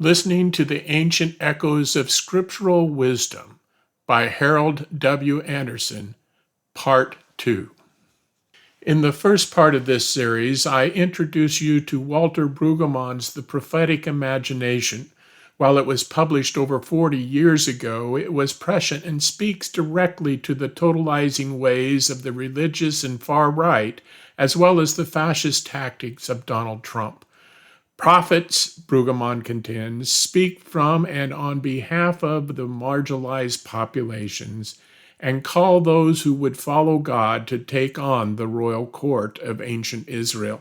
Listening to the Ancient Echoes of Scriptural Wisdom by Harold W. Anderson, Part 2. In the first part of this series, I introduce you to Walter Brueggemann's The Prophetic Imagination. While it was published over 40 years ago, it was prescient and speaks directly to the totalizing ways of the religious and far right, as well as the fascist tactics of Donald Trump. Prophets, Brueggemann contends, speak from and on behalf of the marginalized populations and call those who would follow God to take on the royal court of ancient Israel.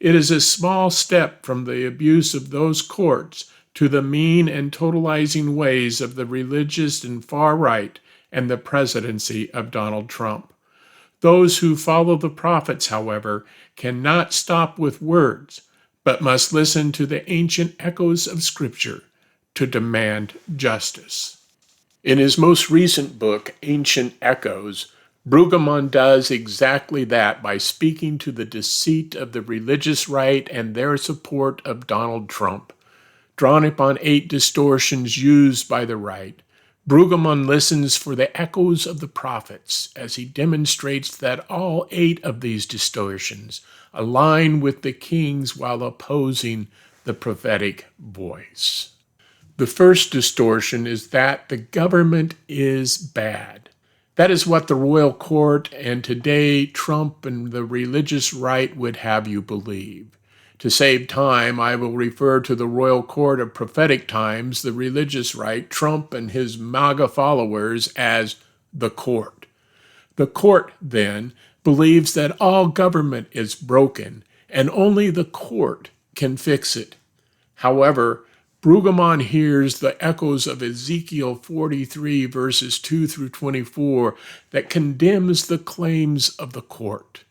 It is a small step from the abuse of those courts to the mean and totalizing ways of the religious and far right and the presidency of Donald Trump. Those who follow the prophets, however, cannot stop with words, but must listen to the ancient echoes of Scripture to demand justice. In his most recent book, Ancient Echoes, Brueggemann does exactly that by speaking to the deceit of the religious right and their support of Donald Trump. Drawn upon 8 distortions used by the right, Brueggemann listens for the echoes of the prophets as he demonstrates that all 8 of these distortions align with the kings while opposing the prophetic voice. The first distortion is that the government is bad. That is what the royal court and today Trump and the religious right would have you believe. To save time, I will refer to the royal court of prophetic times, the religious right, Trump and his MAGA followers, as the court. The court, then, believes that all government is broken and only the court can fix it. However, Brueggemann hears the echoes of Ezekiel 43 verses 2 through 24 that condemns the claims of the court.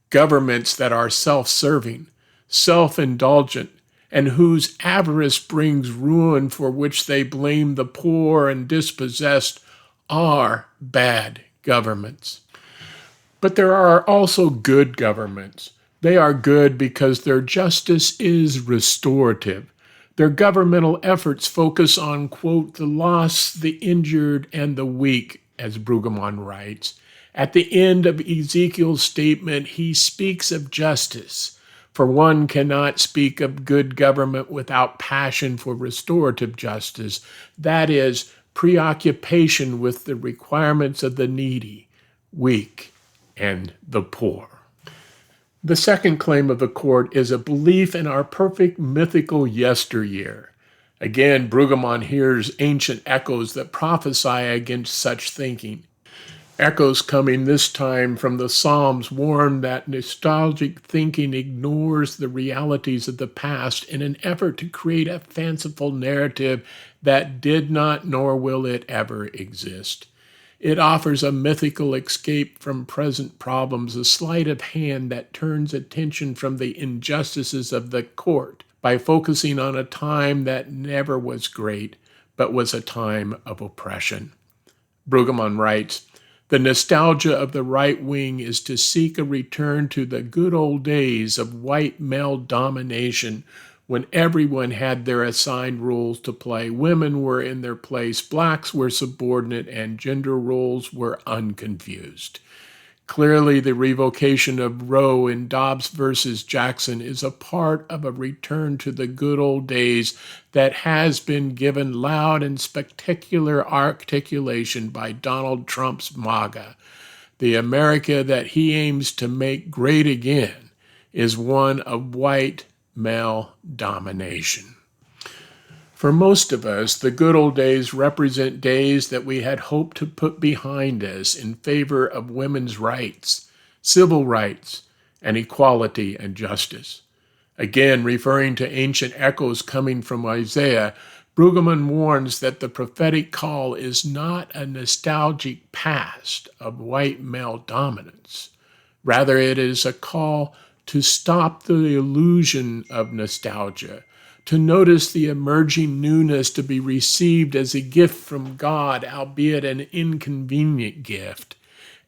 Governments that are self-serving, self-indulgent, and whose avarice brings ruin for which they blame the poor and dispossessed are bad governments. But there are also good governments. They are good because their justice is restorative. Their governmental efforts focus on, quote, the lost, the injured, and the weak, as Brueggemann writes. At the end of Ezekiel's statement, he speaks of justice. For one cannot speak of good government without passion for restorative justice, that is, preoccupation with the requirements of the needy, weak, and the poor. The second claim of the court is a belief in our perfect mythical yesteryear. Again, Brueggemann hears ancient echoes that prophesy against such thinking. Echoes coming this time from the Psalms warn that nostalgic thinking ignores the realities of the past in an effort to create a fanciful narrative that did not nor will it ever exist. It offers a mythical escape from present problems, a sleight of hand that turns attention from the injustices of the court by focusing on a time that never was great, but was a time of oppression. Brueggemann writes, the nostalgia of the right wing is to seek a return to the good old days of white male domination when everyone had their assigned roles to play. Women were in their place, blacks were subordinate, and gender roles were unconfused. Clearly, the revocation of Roe in Dobbs versus Jackson is a part of a return to the good old days that has been given loud and spectacular articulation by Donald Trump's MAGA. The America that he aims to make great again is one of white male domination. For most of us, the good old days represent days that we had hoped to put behind us in favor of women's rights, civil rights, and equality and justice. Again, referring to ancient echoes coming from Isaiah, Brueggemann warns that the prophetic call is not a nostalgic past of white male dominance. Rather, it is a call to stop the illusion of nostalgia, to notice the emerging newness to be received as a gift from God, albeit an inconvenient gift,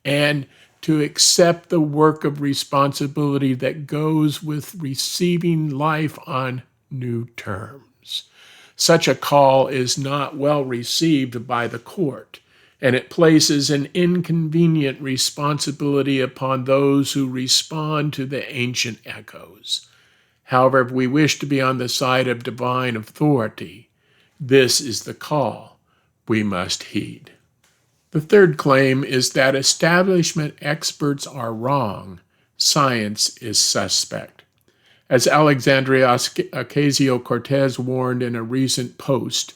and to accept the work of responsibility that goes with receiving life on new terms. Such a call is not well received by the court, and it places an inconvenient responsibility upon those who respond to the ancient echoes. However, if we wish to be on the side of divine authority, this is the call we must heed. The third claim is that establishment experts are wrong, science is suspect. As Alexandria Ocasio-Cortez warned in a recent post,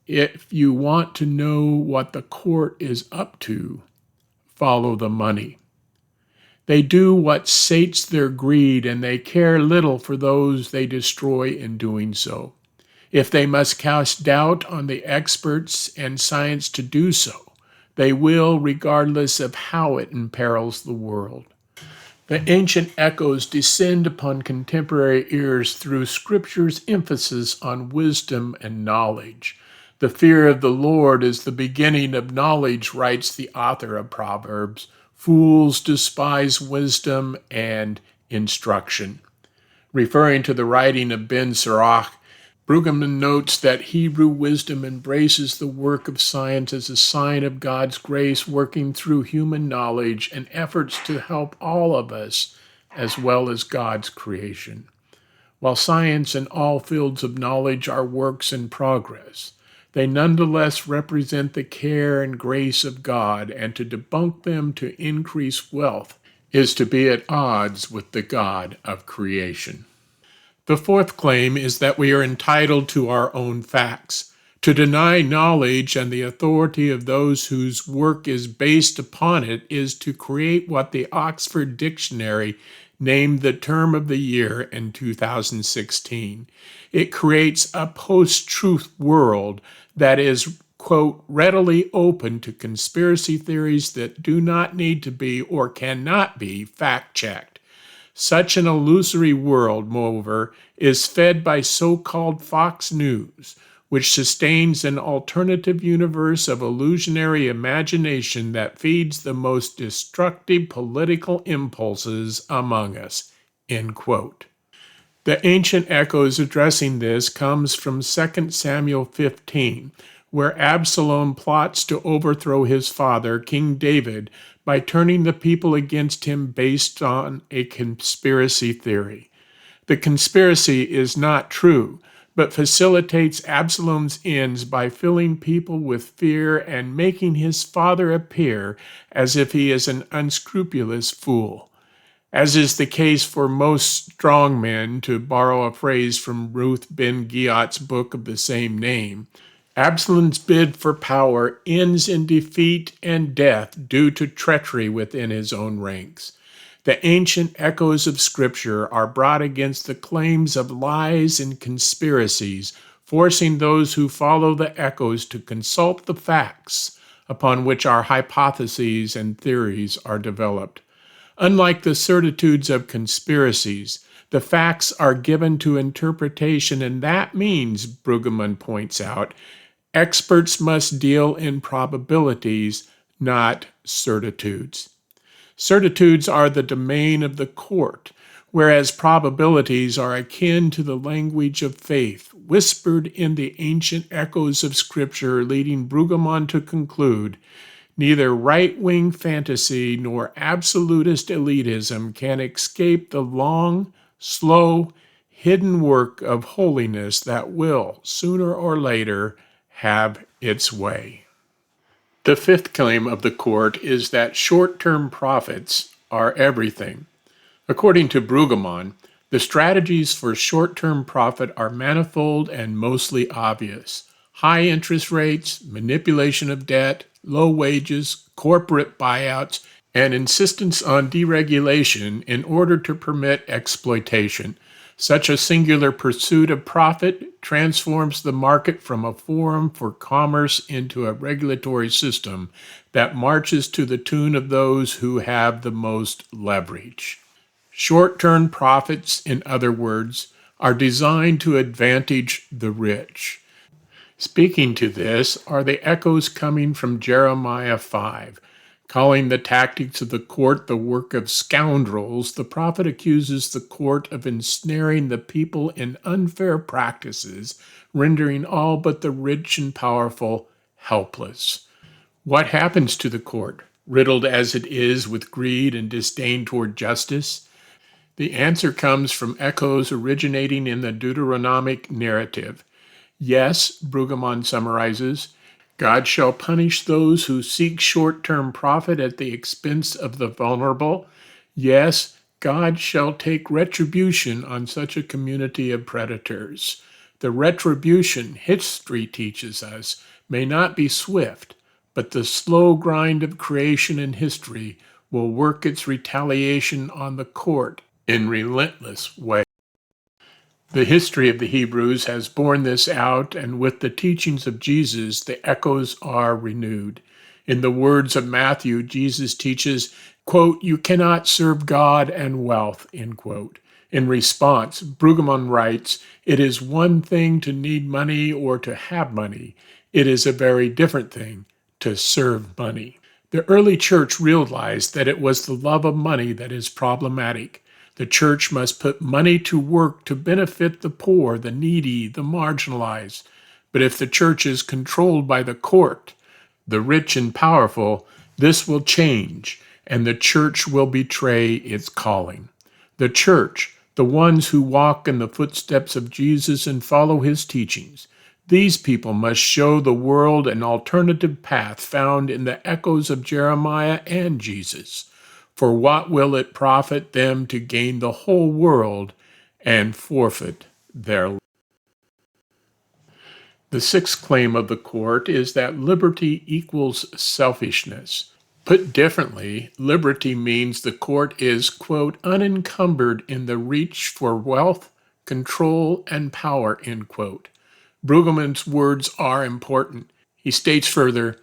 if you want to know what the court is up to, follow the money. They do what sates their greed, and they care little for those they destroy in doing so. If they must cast doubt on the experts and science to do so, they will, regardless of how it imperils the world. The ancient echoes descend upon contemporary ears through Scripture's emphasis on wisdom and knowledge. The fear of the Lord is the beginning of knowledge, writes the author of Proverbs. Fools despise wisdom and instruction. Referring to the writing of Ben Sirach, Brueggemann notes that Hebrew wisdom embraces the work of science as a sign of God's grace working through human knowledge and efforts to help all of us as well as God's creation. While science and all fields of knowledge are works in progress, they nonetheless represent the care and grace of God, and to debunk them to increase wealth is to be at odds with the God of creation. The fourth claim is that we are entitled to our own facts. To deny knowledge and the authority of those whose work is based upon it is to create what the Oxford Dictionary named the term of the year in 2016. It creates a post-truth world that is, quote, readily open to conspiracy theories that do not need to be or cannot be fact-checked. Such an illusory world, moreover, is fed by so-called Fox News, which sustains an alternative universe of illusionary imagination that feeds the most destructive political impulses among us, end quote. The ancient echoes addressing this comes from 2 Samuel 15, where Absalom plots to overthrow his father, King David, by turning the people against him based on a conspiracy theory. The conspiracy is not true, but facilitates Absalom's ends by filling people with fear and making his father appear as if he is an unscrupulous fool. As is the case for most strong men, to borrow a phrase from Ruth Ben-Ghiat's book of the same name, Absalom's bid for power ends in defeat and death due to treachery within his own ranks. The ancient echoes of Scripture are brought against the claims of lies and conspiracies, forcing those who follow the echoes to consult the facts upon which our hypotheses and theories are developed. Unlike the certitudes of conspiracies, the facts are given to interpretation, and that means, Brueggemann points out, experts must deal in probabilities, not certitudes. Certitudes are the domain of the court, whereas probabilities are akin to the language of faith, whispered in the ancient echoes of Scripture, leading Brueggemann to conclude, neither right-wing fantasy nor absolutist elitism can escape the long, slow, hidden work of holiness that will, sooner or later, have its way. The fifth claim of the court is that short-term profits are everything. According to Brueggemann, the strategies for short-term profit are manifold and mostly obvious. High interest rates, manipulation of debt, low wages, corporate buyouts, and insistence on deregulation in order to permit exploitation. Such a singular pursuit of profit transforms the market from a forum for commerce into a regulatory system that marches to the tune of those who have the most leverage. Short-term profits, in other words, are designed to advantage the rich. Speaking to this are the echoes coming from Jeremiah 5. Calling the tactics of the court the work of scoundrels, the prophet accuses the court of ensnaring the people in unfair practices, rendering all but the rich and powerful helpless. What happens to the court, riddled as it is with greed and disdain toward justice? The answer comes from echoes originating in the Deuteronomic narrative. Yes, Brueggemann summarizes, God shall punish those who seek short-term profit at the expense of the vulnerable. Yes, God shall take retribution on such a community of predators. The retribution, history teaches us, may not be swift, but the slow grind of creation and history will work its retaliation on the court in relentless ways. The history of the Hebrews has borne this out, and with the teachings of Jesus, the echoes are renewed. In the words of Matthew, Jesus teaches, quote, "You cannot serve God and wealth," end quote. In response, Brueggemann writes, "It is one thing to need money or to have money. It is a very different thing to serve money." The early church realized that it was the love of money that is problematic. The church must put money to work to benefit the poor, the needy, the marginalized. But if the church is controlled by the court, the rich and powerful, this will change, and the church will betray its calling. The church, the ones who walk in the footsteps of Jesus and follow his teachings, these people must show the world an alternative path found in the echoes of Jeremiah and Jesus. For what will it profit them to gain the whole world and forfeit their life? The sixth claim of the court is that liberty equals selfishness. Put differently, liberty means the court is, quote, unencumbered in the reach for wealth, control, and power, end quote. Brueggemann's words are important. He states further,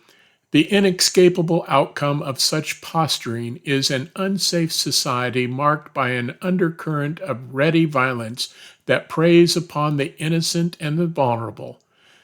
the inescapable outcome of such posturing is an unsafe society marked by an undercurrent of ready violence that preys upon the innocent and the vulnerable.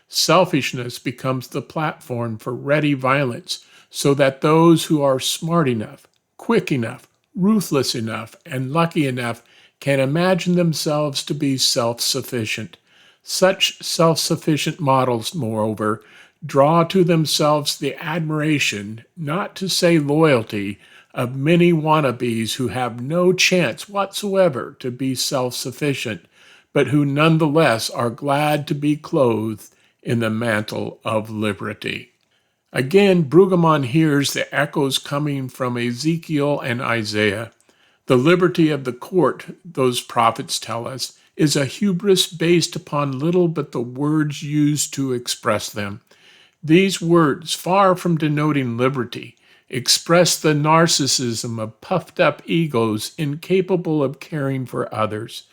Selfishness becomes the platform for ready violence, so that those who are smart enough, quick enough, ruthless enough, and lucky enough can imagine themselves to be self-sufficient. Such self-sufficient models, moreover, draw to themselves the admiration, not to say loyalty, of many wannabes who have no chance whatsoever to be self-sufficient, but who nonetheless are glad to be clothed in the mantle of liberty. Again, Brueggemann hears the echoes coming from Ezekiel and Isaiah. The liberty of the court, those prophets tell us, is a hubris based upon little but the words used to express them. These words, far from denoting liberty, express the narcissism of puffed up egos incapable of caring for others.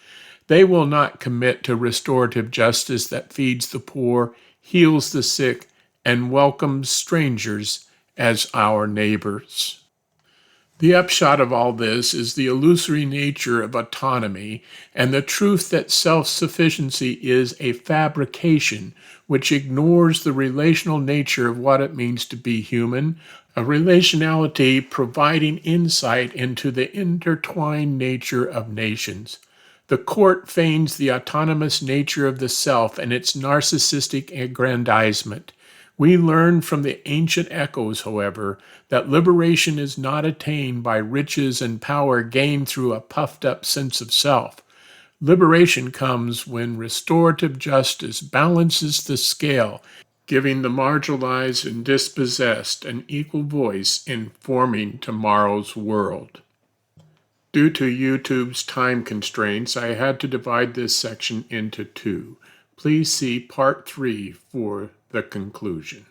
They will not commit to restorative justice that feeds the poor, heals the sick, and welcomes strangers as our neighbors. The upshot of all this is the illusory nature of autonomy and the truth that self-sufficiency is a fabrication which ignores the relational nature of what it means to be human, a relationality providing insight into the intertwined nature of nations. The court feigns the autonomous nature of the self and its narcissistic aggrandizement. We learn from the ancient echoes, however, that liberation is not attained by riches and power gained through a puffed-up sense of self. Liberation comes when restorative justice balances the scale, giving the marginalized and dispossessed an equal voice in forming tomorrow's world. Due to YouTube's time constraints, I had to divide this section into two. Please see Part 3 for the conclusion.